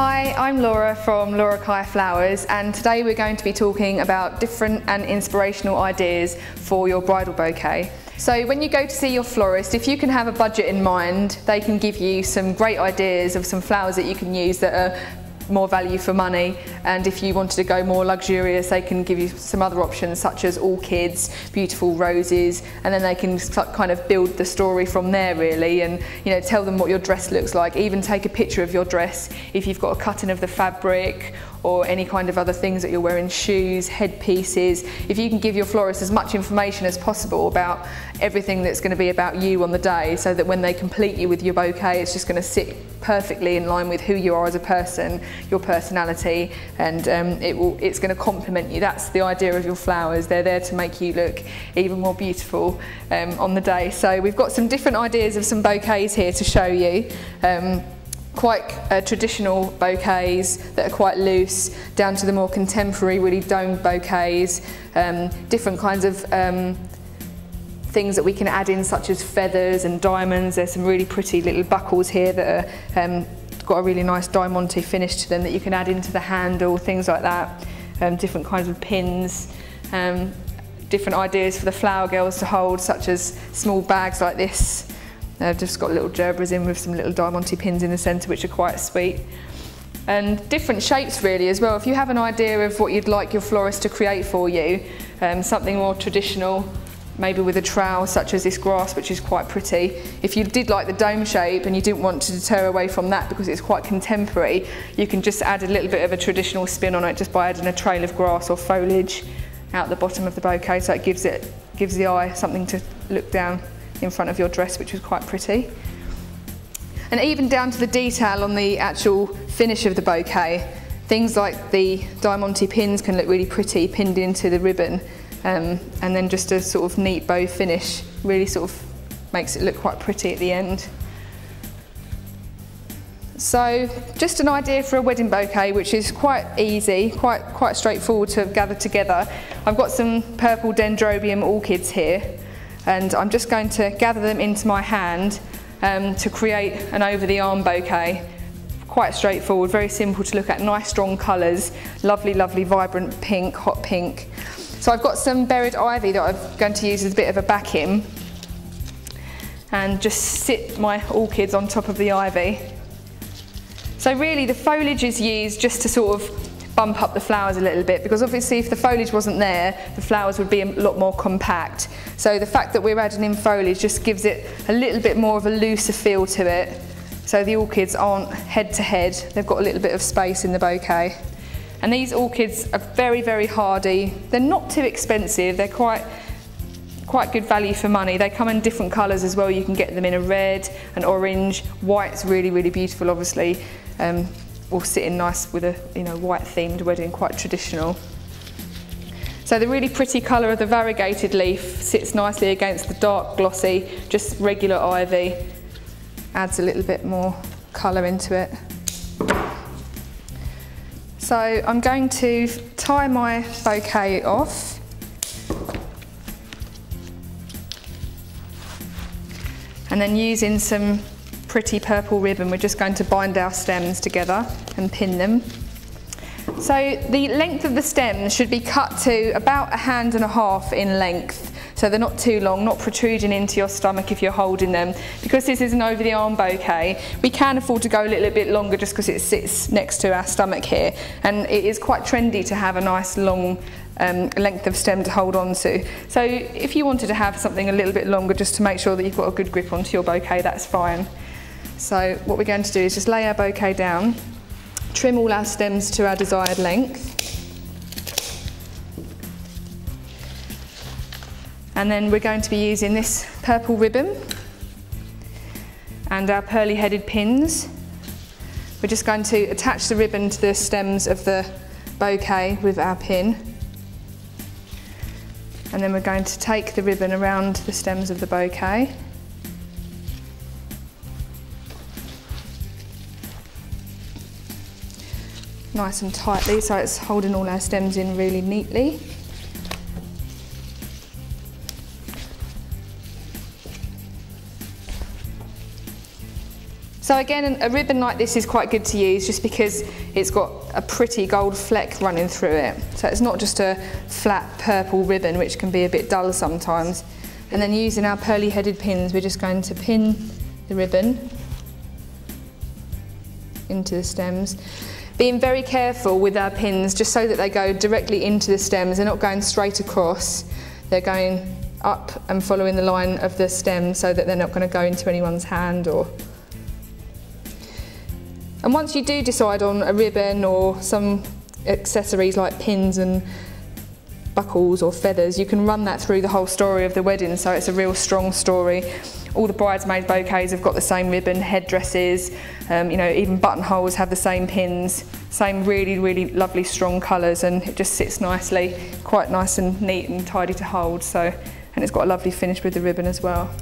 Hi, I'm Laura from Laura Kaya Flowers, and today we're going to be talking about different and inspirational ideas for your bridal bouquet. So when you go to see your florist, if you can have a budget in mind, they can give you some great ideas of some flowers that you can use that are more value for money, and if you wanted to go more luxurious, they can give you some other options such as orchids, beautiful roses, and then they can kind of build the story from there really, and tell them what your dress looks like, even take a picture of your dress if you've got a cutting of the fabric or any kind of other things that you're wearing, shoes, headpieces. If you can give your florist as much information as possible about everything that's going to be about you on the day, so that when they complete you with your bouquet, it's just going to sit perfectly in line with who you are as a person, your personality, and it's going to complement you. That's the idea of your flowers. They're there to make you look even more beautiful on the day. So we've got some different ideas of some bouquets here to show you. Quite traditional bouquets that are quite loose, down to the more contemporary, really domed bouquets, different kinds of things that we can add in, such as feathers and diamonds. There's some really pretty little buckles here that are got a really nice diamante finish to them that you can add into the handle, things like that. Different kinds of pins, different ideas for the flower girls to hold, such as small bags like this. They've just got little gerbers in with some little diamante pins in the centre, which are quite sweet. And different shapes really as well. If you have an idea of what you'd like your florist to create for you, something more traditional, maybe with a trowel such as this grass, which is quite pretty. If you did like the dome shape and you didn't want to deter away from that because it's quite contemporary, you can just add a little bit of a traditional spin on it just by adding a trail of grass or foliage out the bottom of the bouquet, so it gives the eye something to look down in front of your dress, which is quite pretty. And even down to the detail on the actual finish of the bouquet, things like the diamante pins can look really pretty pinned into the ribbon, and then just a sort of neat bow finish really sort of makes it look quite pretty at the end. So just an idea for a wedding bouquet, which is quite easy, quite straightforward to gather together. I've got some purple dendrobium orchids here, and I'm just going to gather them into my hand to create an over-the-arm bouquet. Quite straightforward, very simple to look at, nice strong colours, lovely, lovely vibrant pink, hot pink. So I've got some buried ivy that I'm going to use as a bit of a backing, and just sit my orchids on top of the ivy. So really the foliage is used just to sort of bump up the flowers a little bit, because obviously if the foliage wasn't there, the flowers would be a lot more compact. So the fact that we're adding in foliage just gives it a little bit more of a looser feel to it. So the orchids aren't head to head, they've got a little bit of space in the bouquet. And these orchids are very, very hardy. They're not too expensive, they're quite good value for money. They come in different colours as well. You can get them in a red, an orange, white's really, really beautiful obviously. Will sit in nice with a white themed wedding, quite traditional. So the really pretty colour of the variegated leaf sits nicely against the dark glossy, just regular ivy. Adds a little bit more colour into it. So I'm going to tie my bouquet off. And then using some pretty purple ribbon, we're just going to bind our stems together and pin them. So the length of the stems should be cut to about 1.5 hands in length, so they're not too long, not protruding into your stomach if you're holding them. Because this is an over-the-arm bouquet, we can afford to go a little bit longer just because it sits next to our stomach here, and it is quite trendy to have a nice long length of stem to hold on to. So if you wanted to have something a little bit longer just to make sure that you've got a good grip onto your bouquet, that's fine. So what we're going to do is just lay our bouquet down, trim all our stems to our desired length, and then we're going to be using this purple ribbon and our pearly headed pins. We're just going to attach the ribbon to the stems of the bouquet with our pin, and then we're going to take the ribbon around the stems of the bouquet. Nice and tightly, so it's holding all our stems in really neatly. So again, a ribbon like this is quite good to use just because it's got a pretty gold fleck running through it. So it's not just a flat purple ribbon, which can be a bit dull sometimes. And then using our pearly headed pins, we're just going to pin the ribbon into the stems. Being very careful with our pins just so that they go directly into the stems. They're not going straight across, they're going up and following the line of the stem so that they're not going to go into anyone's hand. And once you do decide on a ribbon or some accessories like pins and buckles or feathers, you can run that through the whole story of the wedding, so it's a real strong story. All the bridesmaid bouquets have got the same ribbon, headdresses, you know, even buttonholes have the same pins, same really lovely strong colours, and it just sits nicely, quite nice and neat and tidy to hold. So, and it's got a lovely finish with the ribbon as well.